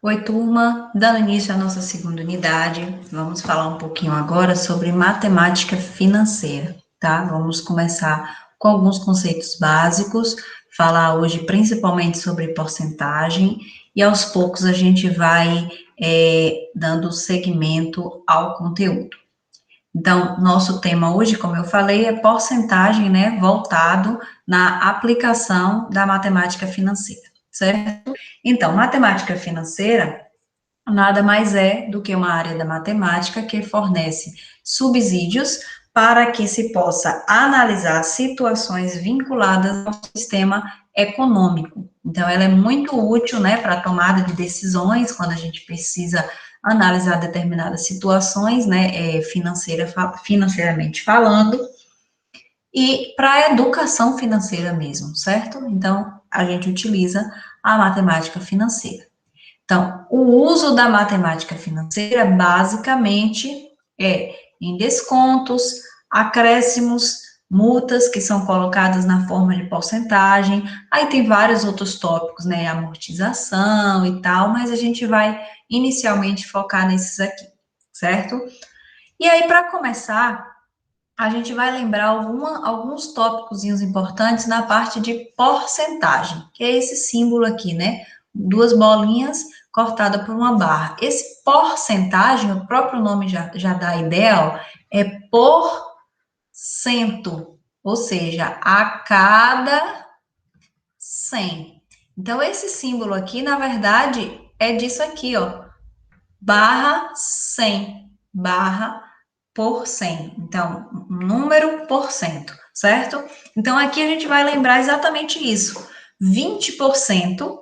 Oi, turma. Dando início à nossa segunda unidade, vamos falar um pouquinho agora sobre matemática financeira, tá? Vamos começar com alguns conceitos básicos, falar hoje principalmente sobre porcentagem, e aos poucos a gente vai dando seguimento ao conteúdo. Então, nosso tema hoje, como eu falei, é porcentagem, né, voltado na aplicação da matemática financeira, certo? Então, matemática financeira nada mais é do que uma área da matemática que fornece subsídios para que se possa analisar situações vinculadas ao sistema econômico. Então, ela é muito útil, né, para a tomada de decisões, quando a gente precisa analisar determinadas situações, né, financeiramente falando, e para a educação financeira mesmo, certo? Então, a gente utiliza a matemática financeira. Então, o uso da matemática financeira, basicamente, é em descontos, acréscimos, multas que são colocadas na forma de porcentagem, aí tem vários outros tópicos, né, amortização e tal, mas a gente vai inicialmente focar nesses aqui, certo? E aí, para começar, a gente vai lembrar alguns tópicos importantes na parte de porcentagem, que é esse símbolo aqui, né? Duas bolinhas cortada por uma barra. Esse porcentagem, o próprio nome já dá a ideia, ó, é por cento, ou seja, a cada 100. Então, esse símbolo aqui, na verdade, é disso aqui, ó, barra 100, barra por 100. Então, número por cento, certo? Então, aqui a gente vai lembrar exatamente isso. 20%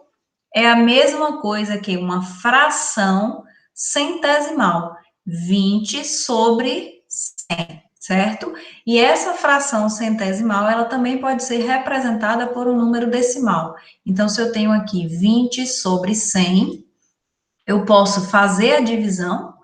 é a mesma coisa que uma fração centesimal. 20 sobre 100, certo? E essa fração centesimal, ela também pode ser representada por um número decimal. Então, se eu tenho aqui 20 sobre 100, eu posso fazer a divisão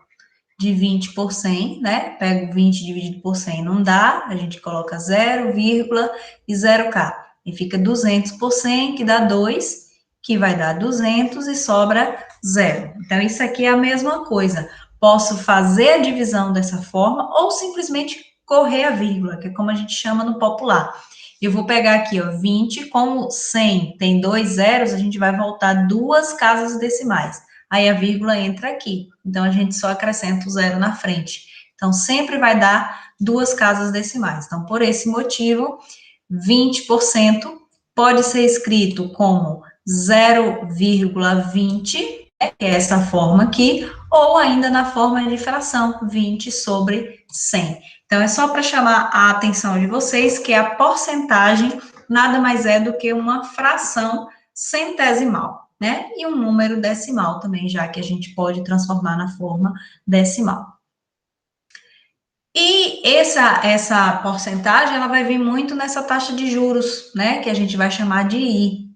de 20 por 100, né? Pego 20 dividido por 100, não dá, a gente coloca 0, e 0k. E fica 200 por 100, que dá 2, que vai dar 200 e sobra 0. Então, isso aqui é a mesma coisa. Posso fazer a divisão dessa forma ou simplesmente correr a vírgula, que é como a gente chama no popular. Eu vou pegar aqui, ó, 20, como 100 tem dois zeros, a gente vai voltar duas casas decimais. Aí a vírgula entra aqui. Então, a gente só acrescenta o zero na frente. Então, sempre vai dar duas casas decimais. Então, por esse motivo, 20% pode ser escrito como 0,20, né, que é essa forma aqui, ou ainda na forma de fração, 20 sobre 100. Então, é só para chamar a atenção de vocês que a porcentagem nada mais é do que uma fração centesimal, né? E um número decimal também, já que a gente pode transformar na forma decimal. E essa porcentagem, ela vai vir muito nessa taxa de juros, né? Que a gente vai chamar de I.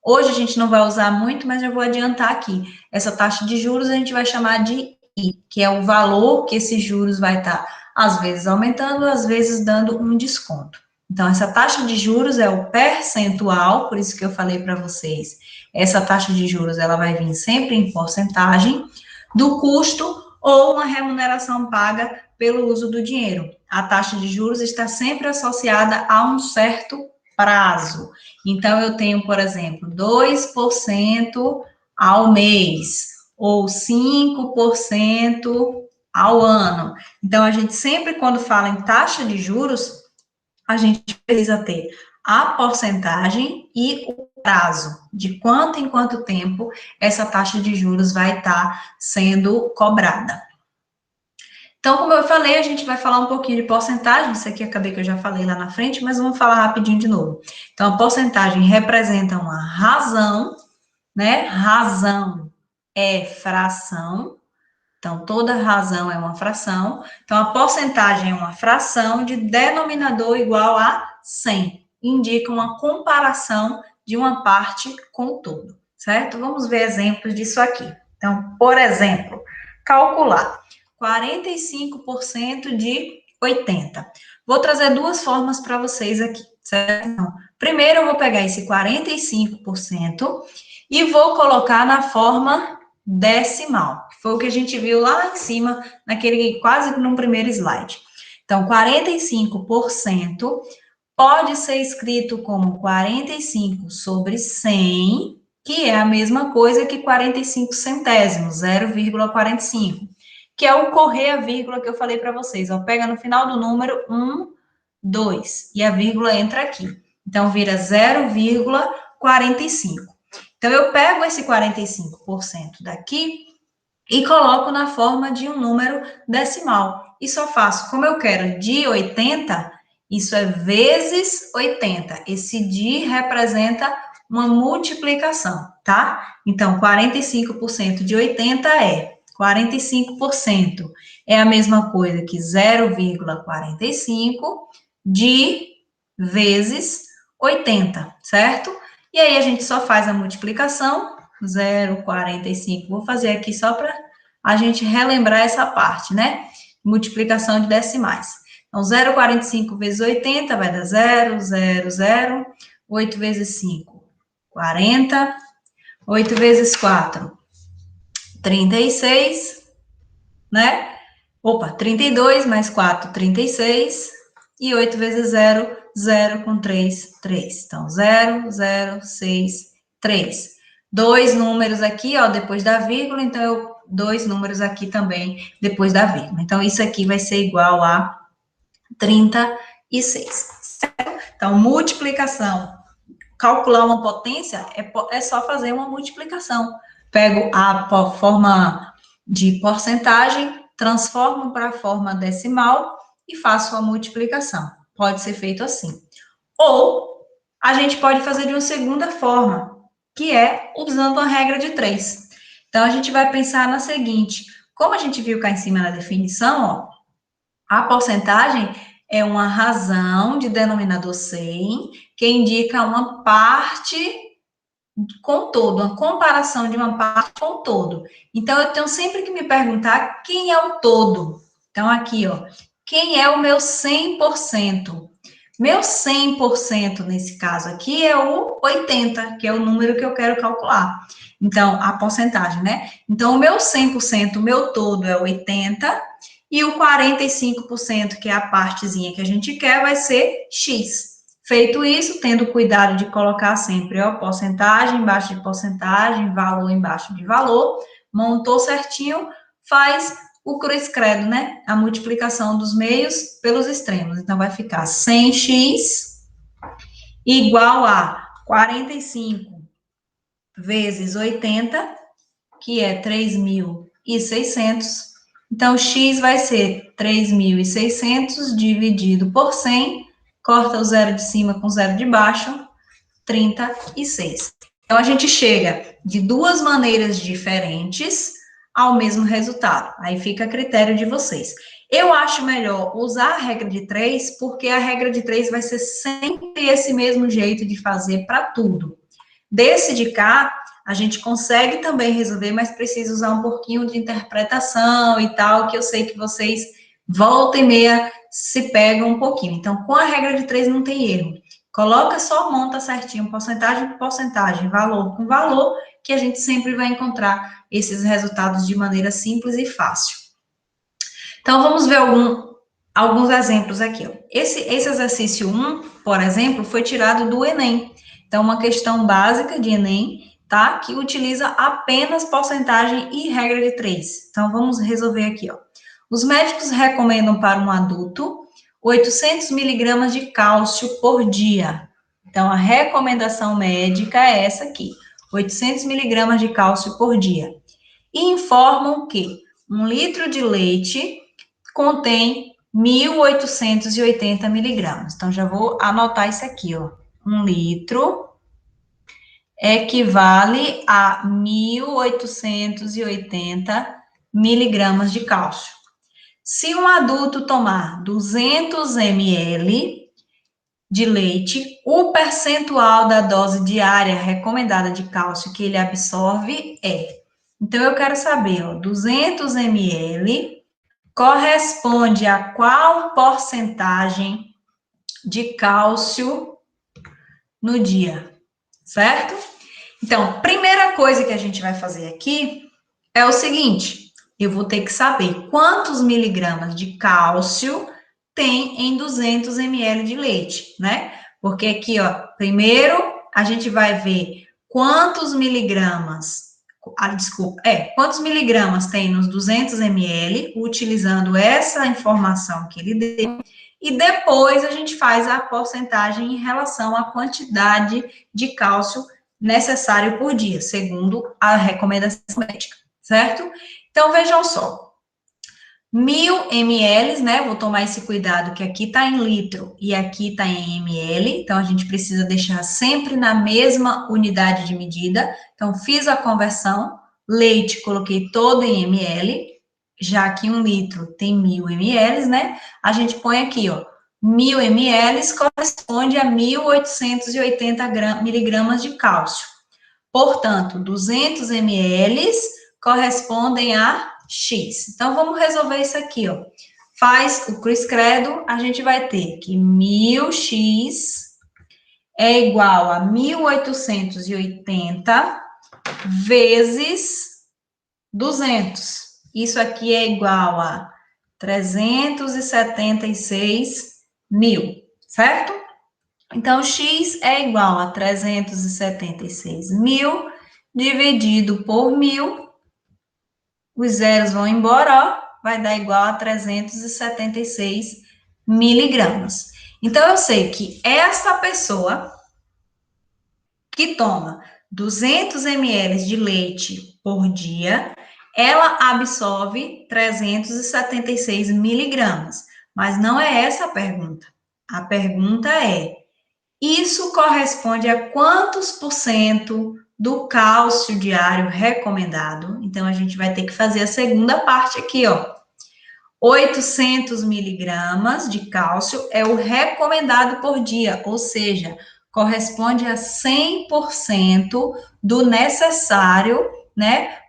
Hoje a gente não vai usar muito, mas eu vou adiantar aqui. Essa taxa de juros a gente vai chamar de I, que é o valor que esses juros vai estar, às vezes aumentando, às vezes dando um desconto. Então, essa taxa de juros é o percentual, por isso que eu falei para vocês, essa taxa de juros ela vai vir sempre em porcentagem do custo ou uma remuneração paga pelo uso do dinheiro. A taxa de juros está sempre associada a um certo prazo. Então, eu tenho, por exemplo, 2% ao mês, ou 5% ao ano. Então, a gente sempre, quando fala em taxa de juros, a gente precisa ter a porcentagem e o prazo, de quanto em quanto tempo essa taxa de juros vai estar sendo cobrada. Então, como eu falei, a gente vai falar um pouquinho de porcentagem, isso aqui acabei que eu já falei lá na frente, mas vamos falar rapidinho de novo. Então, a porcentagem representa uma razão, né? Razão é fração, então toda razão é uma fração. Então, a porcentagem é uma fração de denominador igual a 100, indica uma comparação de uma parte com o todo, certo? Vamos ver exemplos disso aqui. Então, por exemplo, calcular 45% de 80. Vou trazer duas formas para vocês aqui, certo? Então, primeiro, eu vou pegar esse 45% e vou colocar na forma decimal, que foi o que a gente viu lá em cima, naquele quase no primeiro slide. Então, 45% pode ser escrito como 45 sobre 100, que é a mesma coisa que 45 centésimos, 0,45, que é o correr a vírgula que eu falei para vocês. Ó, pega no final do número 1, 2, e a vírgula entra aqui. Então, vira 0,45. Então, eu pego esse 45% daqui e coloco na forma de um número decimal. E só faço, como eu quero de 80, isso é vezes 80. Esse de representa uma multiplicação, tá? Então, 45% de 80 é 45%. É a mesma coisa que 0,45 de vezes 80, certo? E aí a gente só faz a multiplicação, 0,45. Vou fazer aqui só para a gente relembrar essa parte, né? Multiplicação de decimais. Então, 0,45 vezes 80 vai dar 0, 0, 0. 8 vezes 5, 40. 8 vezes 4, 36, né? Opa, 32 mais 4, 36. E 8 vezes 0, 0 com 3, 3. Então, 0, 0, 6, 3. Dois números aqui, ó, depois da vírgula, então, dois números aqui também depois da vírgula. Então, isso aqui vai ser igual a 36. Certo? Então, multiplicação. Calcular uma potência é só fazer uma multiplicação. Pego a forma de porcentagem, transformo para a forma decimal e faço a multiplicação. Pode ser feito assim. Ou a gente pode fazer de uma segunda forma, que é usando a regra de 3. Então, a gente vai pensar na seguinte: como a gente viu cá em cima na definição, ó, a porcentagem é uma razão de denominador 100 que indica uma parte com todo, uma comparação de uma parte com o todo. Então, eu tenho sempre que me perguntar quem é o todo. Então, aqui, ó, quem é o meu 100%? Meu 100% nesse caso aqui é o 80, que é o número que eu quero calcular. Então, a porcentagem, né? Então, o meu 100%, o meu todo é 80, e o 45%, que é a partezinha que a gente quer, vai ser X. Feito isso, tendo cuidado de colocar sempre, ó, porcentagem embaixo de porcentagem, valor embaixo de valor, montou certinho, faz o cruz credo, né? A multiplicação dos meios pelos extremos. Então, vai ficar 100x igual a 45 vezes 80, que é 3.600. Então, x vai ser 3.600 dividido por 100, corta o zero de cima com o zero de baixo, 36. Então, a gente chega de duas maneiras diferentes ao mesmo resultado. Aí fica a critério de vocês. Eu acho melhor usar a regra de 3, porque a regra de 3 vai ser sempre esse mesmo jeito de fazer para tudo. Desse de cá, a gente consegue também resolver, mas precisa usar um pouquinho de interpretação e tal, que eu sei que vocês, volta e meia, se pegam um pouquinho. Então, com a regra de 3 não tem erro. Coloca só, monta certinho, porcentagem por porcentagem, valor com valor, que a gente sempre vai encontrar esses resultados de maneira simples e fácil. Então, vamos ver alguns exemplos aqui. Ó. Esse exercício 1, por exemplo, foi tirado do Enem. Então, uma questão básica de Enem, tá? Que utiliza apenas porcentagem e regra de 3. Então, vamos resolver aqui, ó. Os médicos recomendam para um adulto 800 miligramas de cálcio por dia. Então, a recomendação médica é essa aqui, 800 miligramas de cálcio por dia. E informam que 1 litro de leite contém 1.880 miligramas. Então, já vou anotar isso aqui, ó. 1 litro equivale a 1.880 miligramas de cálcio. Se um adulto tomar 200 ml de leite, o percentual da dose diária recomendada de cálcio que ele absorve é. Então, eu quero saber, ó, 200 ml corresponde a qual porcentagem de cálcio no dia, certo? Então, primeira coisa que a gente vai fazer aqui é o seguinte, eu vou ter que saber quantos miligramas de cálcio tem em 200 ml de leite, né? Porque aqui, ó, primeiro a gente vai ver quantos miligramas, quantos miligramas tem nos 200 ml, utilizando essa informação que ele deu, e depois a gente faz a porcentagem em relação à quantidade de cálcio necessário por dia, segundo a recomendação médica, certo? Então, vejam só, 1.000 ml, né? Vou tomar esse cuidado que aqui tá em litro e aqui tá em ml, então a gente precisa deixar sempre na mesma unidade de medida. Então, fiz a conversão, leite coloquei todo em ml, já que 1 litro tem 1.000 ml, né? A gente põe aqui, ó, 1.000 ml corresponde a 1.880 miligramas de cálcio. Portanto, 200 ml correspondem a X. Então, vamos resolver isso aqui, ó. Faz o cruz credo, a gente vai ter que 1.000x é igual a 1.880 vezes 200. Isso aqui é igual a 376 mil, certo? Então, x é igual a 376 mil dividido por 1.000. Os zeros vão embora, ó, vai dar igual a 376 miligramas. Então, eu sei que essa pessoa que toma 200 ml de leite por dia, ela absorve 376 miligramas. Mas não é essa a pergunta. A pergunta é, isso corresponde a quantos por cento do cálcio diário recomendado? Então, a gente vai ter que fazer a segunda parte aqui, ó. 800 miligramas de cálcio é o recomendado por dia, ou seja, corresponde a 100% do necessário, né,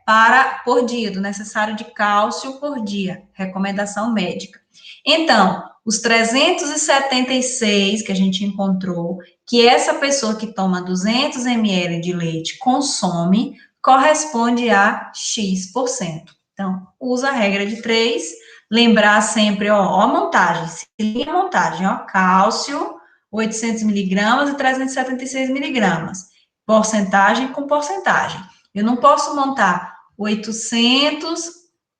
por dia, do necessário de cálcio por dia, recomendação médica. Então, os 376 que a gente encontrou, que essa pessoa que toma 200 ml de leite consome, corresponde a X%. Então, usa a regra de 3, lembrar sempre, ó a montagem, se liga a montagem, ó, cálcio, 800 miligramas e 376 miligramas, porcentagem com porcentagem. Eu não posso montar 800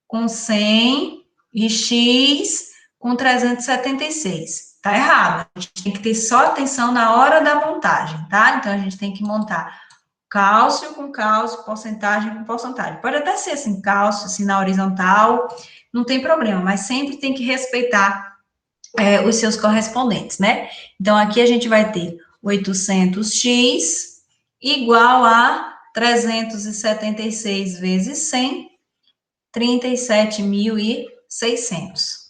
com 100 e X com 376. Tá errado. A gente tem que ter só atenção na hora da montagem, tá? Então, a gente tem que montar cálcio com cálcio, porcentagem com porcentagem. Pode até ser assim, cálcio, assim, na horizontal, não tem problema, mas sempre tem que respeitar os seus correspondentes, né? Então, aqui a gente vai ter 800x igual a 376 vezes 100, 37.600.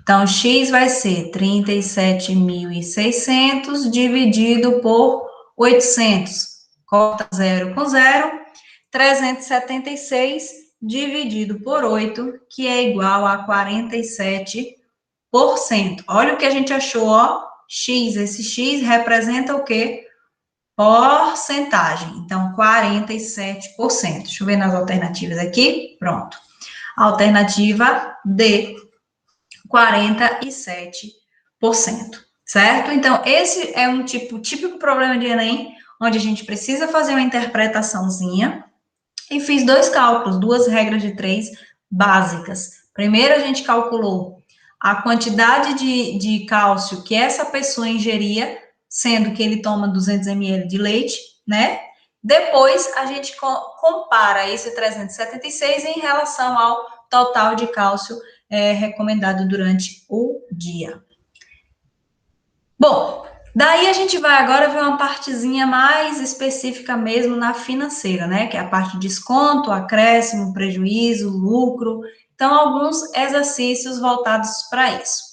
Então, x vai ser 37.600 dividido por 800. Corta 0 com 0. 376 dividido por 8, que é igual a 47%. Olha o que a gente achou, ó. X, esse X representa o quê? Porcentagem. Então, 47%. Deixa eu ver nas alternativas aqui. Pronto. Alternativa D, 47%, certo? Então, esse é um típico problema de Enem, onde a gente precisa fazer uma interpretaçãozinha, e fiz 2 cálculos, 2 regras de 3 básicas. Primeiro, a gente calculou a quantidade de cálcio que essa pessoa ingeria, sendo que ele toma 200 ml de leite, né? Depois, a gente compara esse 376 em relação ao total de cálcio recomendado durante o dia. Bom, daí a gente vai agora ver uma partezinha mais específica mesmo na financeira, né? Que é a parte de desconto, acréscimo, prejuízo, lucro. Então, alguns exercícios voltados para isso.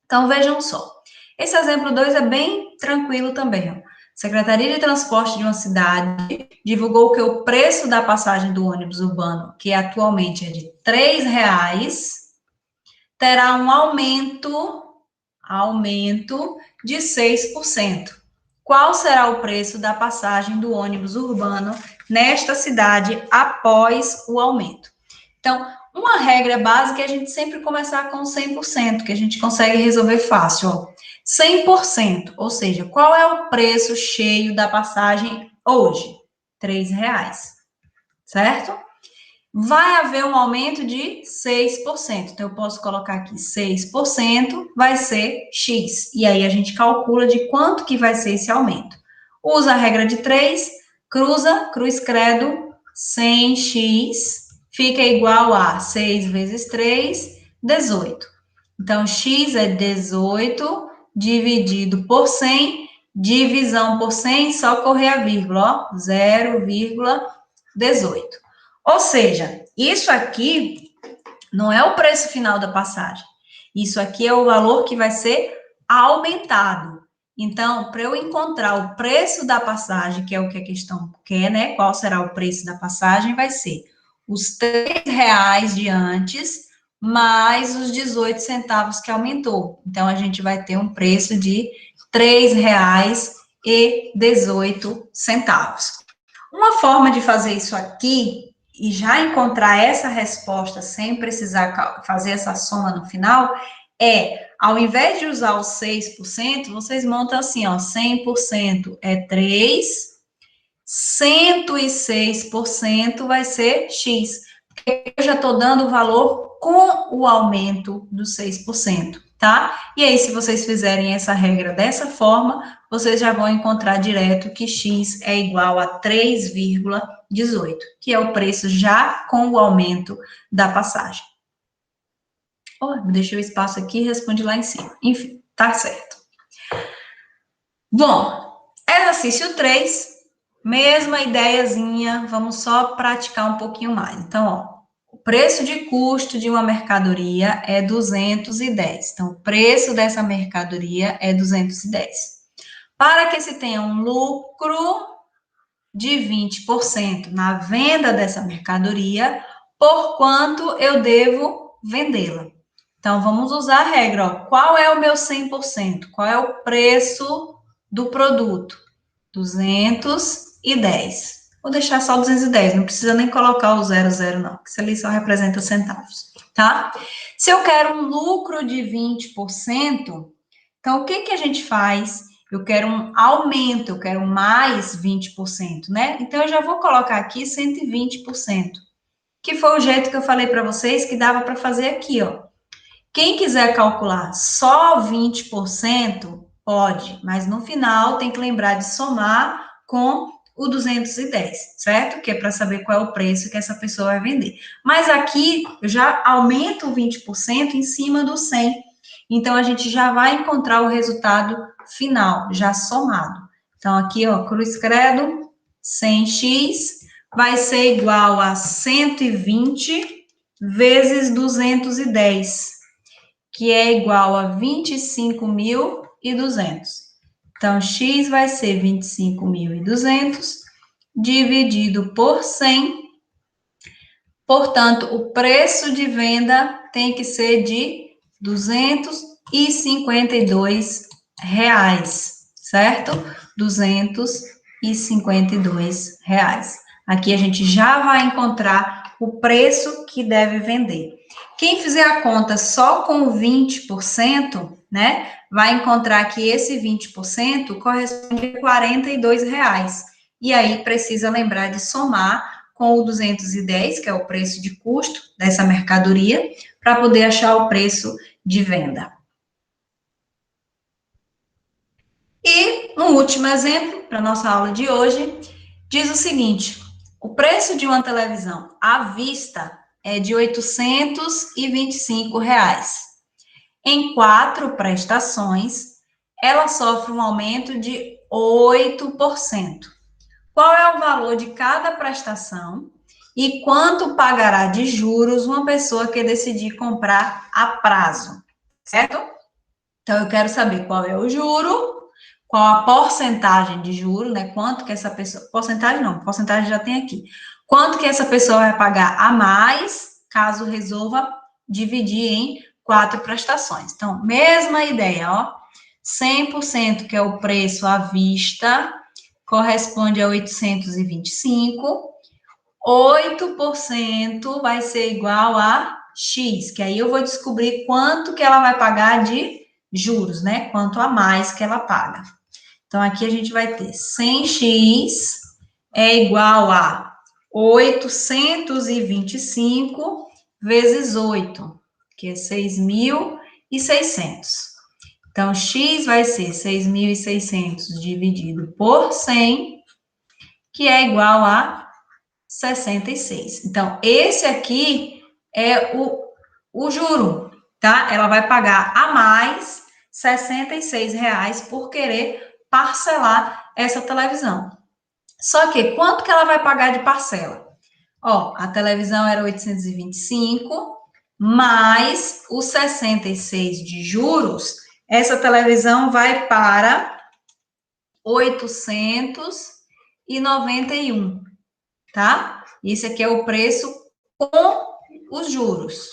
Então, vejam só. Esse exemplo 2 é bem tranquilo também, ó. Secretaria de Transporte de uma cidade divulgou que o preço da passagem do ônibus urbano, que atualmente é de R$3, terá um aumento de 6%. Qual será o preço da passagem do ônibus urbano nesta cidade após o aumento. Então, uma regra básica é a gente sempre começar com 100%, que a gente consegue resolver fácil. Ó. 100%, ou seja, qual é o preço cheio da passagem hoje? R$3, certo? Vai haver um aumento de 6%. Então, eu posso colocar aqui 6% vai ser X. E aí, a gente calcula de quanto que vai ser esse aumento. Usa a regra de 3, cruza, cruz credo, 100x fica igual a 6 vezes 3, 18. Então, x é 18 dividido por 100, divisão por 100, só correr a vírgula, ó, 0,18. Ou seja, isso aqui não é o preço final da passagem. Isso aqui é o valor que vai ser aumentado. Então, para eu encontrar o preço da passagem, que é o que a questão quer, né? Qual será o preço da passagem? Vai ser os R$3 de antes, mais os 18 centavos que aumentou. Então, a gente vai ter um preço de R$3,18. Uma forma de fazer isso aqui e já encontrar essa resposta sem precisar fazer essa soma no final é, ao invés de usar os 6%, vocês montam assim, ó, 100% é 3, 106% vai ser X, porque eu já estou dando o valor com o aumento dos 6%, tá? E aí, se vocês fizerem essa regra dessa forma, vocês já vão encontrar direto que X é igual a 3,18, que é o preço já com o aumento da passagem. Oh, deixei o espaço aqui e respondi lá em cima. Enfim, tá certo. Bom, exercício 3, mesma ideiazinha, vamos só praticar um pouquinho mais. Então, ó, o preço de custo de uma mercadoria é 210. Então, o preço dessa mercadoria é 210. Para que se tenha um lucro de 20% na venda dessa mercadoria, por quanto eu devo vendê-la? Então, vamos usar a regra, ó. Qual é o meu 100%? Qual é o preço do produto? 210. Vou deixar só 210, não precisa nem colocar o 00, não, porque isso ali só representa centavos, tá? Se eu quero um lucro de 20%, então, o que a gente faz? Eu quero um aumento, eu quero mais 20%, né? Então, eu já vou colocar aqui 120%, que foi o jeito que eu falei para vocês que dava para fazer aqui, ó. Quem quiser calcular só 20%, pode, mas no final tem que lembrar de somar com o 210, certo? Que é para saber qual é o preço que essa pessoa vai vender. Mas aqui eu já aumento o 20% em cima do 100. Então a gente já vai encontrar o resultado final, já somado. Então aqui, ó, cruz credo, 100x vai ser igual a 120 vezes 210, que é igual a 25.200. Então, x vai ser 25.200 dividido por 100. Portanto, o preço de venda tem que ser de R$252, certo? R$252. Aqui a gente já vai encontrar o preço que deve vender. Quem fizer a conta só com 20%, né, vai encontrar que esse 20% corresponde a R$42. E aí precisa lembrar de somar com o 210, que é o preço de custo dessa mercadoria, para poder achar o preço de venda. E um último exemplo para nossa aula de hoje diz o seguinte: o preço de uma televisão à vista é de R$825. Em 4 prestações, ela sofre um aumento de 8%. Qual é o valor de cada prestação e quanto pagará de juros uma pessoa que decidir comprar a prazo, certo? Então, eu quero saber qual é o juro, qual a porcentagem de juro, né? Quanto que essa pessoa... Porcentagem não, porcentagem já tem aqui. Quanto que essa pessoa vai pagar a mais, caso resolva dividir em 4 prestações. Então, mesma ideia, ó. 100%, que é o preço à vista, corresponde a 825. 8% vai ser igual a X, que aí eu vou descobrir quanto que ela vai pagar de juros, né? Quanto a mais que ela paga. Então, aqui a gente vai ter 100x é igual a 825 vezes 8, que é 6.600. Então, x vai ser 6.600 dividido por 100, que é igual a 66. Então, esse aqui é o juro, tá? Ela vai pagar a mais R$ 66 por querer parcelar essa televisão. Só que, quanto que ela vai pagar de parcela? Ó, a televisão era 825, mais os 66 de juros, essa televisão vai para 891, tá? Esse aqui é o preço com os juros.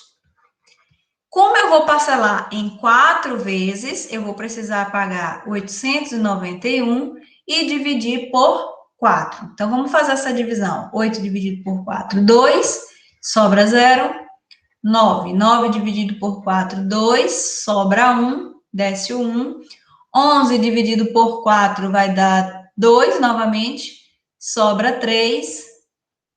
Como eu vou parcelar em 4 vezes, eu vou precisar pagar 891 e dividir por 4. Então, vamos fazer essa divisão. 8 dividido por 4, 2, sobra 0. 9. 9 dividido por 4, 2, sobra 1, desce o 1. 11 dividido por 4 vai dar 2 novamente, sobra 3,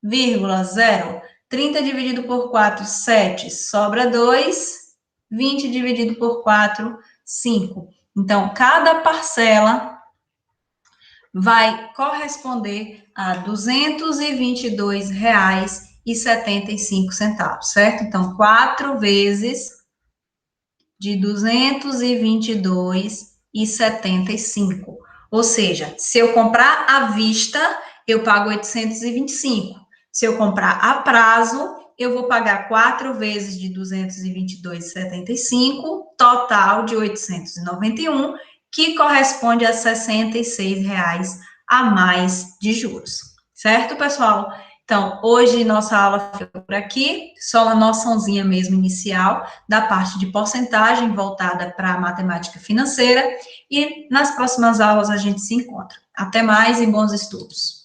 0. 30 dividido por 4, 7, sobra 2. 20 dividido por 4, 5. Então, cada parcela vai corresponder a R$ 222,75, certo? Então, 4 vezes de 222,75. Ou seja, se eu comprar à vista, eu pago 825. Se eu comprar a prazo, eu vou pagar 4 vezes de 222,75, total de 891, que corresponde a R$ 66 a mais de juros. Certo, pessoal? Então, hoje nossa aula fica por aqui, só uma noçãozinha mesmo inicial da parte de porcentagem voltada para a matemática financeira, e nas próximas aulas a gente se encontra. Até mais e bons estudos!